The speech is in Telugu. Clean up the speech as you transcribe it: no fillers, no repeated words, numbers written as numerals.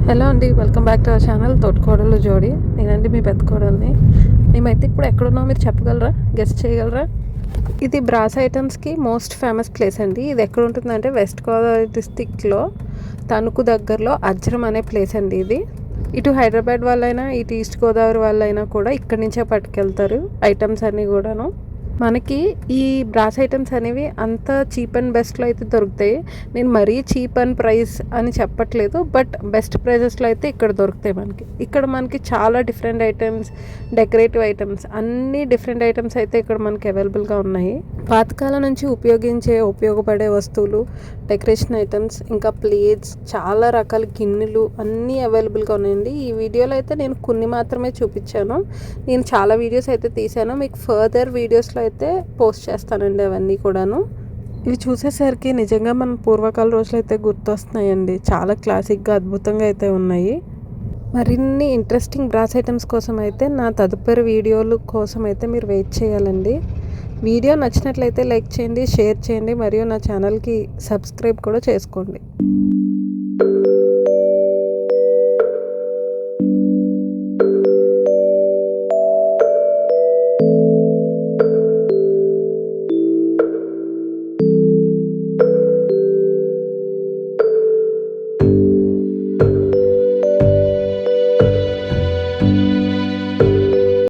హలో అండి, welcome back to our channel తోటకోడలు జోడి. నేనండి మీ పెద్ద కోడల్ని. మేమైతే ఇప్పుడు ఎక్కడున్నామో మీరు చెప్పగలరా, గెస్ట్ చేయగలరా? ఇది బ్రాస్ ఐటమ్స్కి మోస్ట్ ఫేమస్ ప్లేస్ అండి. ఇది ఎక్కడ ఉంటుందంటే వెస్ట్ గోదావరి డిస్టిక్లో తణుకు దగ్గరలో అజ్రం అనే ప్లేస్ అండి. ఇది ఇటు హైదరాబాద్ వాళ్ళైనా ఇటు ఈస్ట్ గోదావరి వాళ్ళైనా కూడా ఇక్కడి నుంచే పట్టుకెళ్తారు ఐటమ్స్ అన్నీ కూడాను. మనకి ఈ బ్రాస్ ఐటమ్స్ అనేవి అంత చీప్ అండ్ బెస్ట్లో అయితే దొరుకుతాయి. నేను మరీ చీప్ అండ్ ప్రైస్ అని చెప్పట్లేదు, బట్ బెస్ట్ ప్రైజెస్లో అయితే ఇక్కడ దొరుకుతాయి. ఇక్కడ మనకి చాలా డిఫరెంట్ ఐటమ్స్, డెకరేటివ్ ఐటమ్స్, అన్ని డిఫరెంట్ ఐటమ్స్ అయితే ఇక్కడ మనకి అవైలబుల్గా ఉన్నాయి. పాతకాలం నుంచి ఉపయోగపడే వస్తువులు, డెకరేషన్ ఐటమ్స్, ఇంకా ప్లేట్స్, చాలా రకాల గిన్నెలు అన్నీ అవైలబుల్గా ఉన్నాయండి. ఈ వీడియోలో అయితే నేను కొన్ని మాత్రమే చూపించాను. నేను చాలా వీడియోస్ అయితే తీసాను, మీకు ఫర్దర్ వీడియోస్లో అయితే పోస్ట్ చేస్తానండి అవన్నీ కూడాను. ఇవి చూసేసరికి నిజంగా మన పూర్వకాల రోజులు అయితే గుర్తొస్తున్నాయండి. చాలా క్లాసిక్గా అద్భుతంగా అయితే ఉన్నాయి. మరిన్ని ఇంట్రెస్టింగ్ బ్రాస్ ఐటమ్స్ కోసం అయితే నా తదుపరి వీడియోలు కోసం అయితే మీరు వెయిట్ చేయాలండి. వీడియో నచ్చినట్లయితే లైక్ చేయండి, షేర్ చేయండి, మరియు నా ఛానల్కి సబ్స్క్రైబ్ కూడా చేసుకోండి.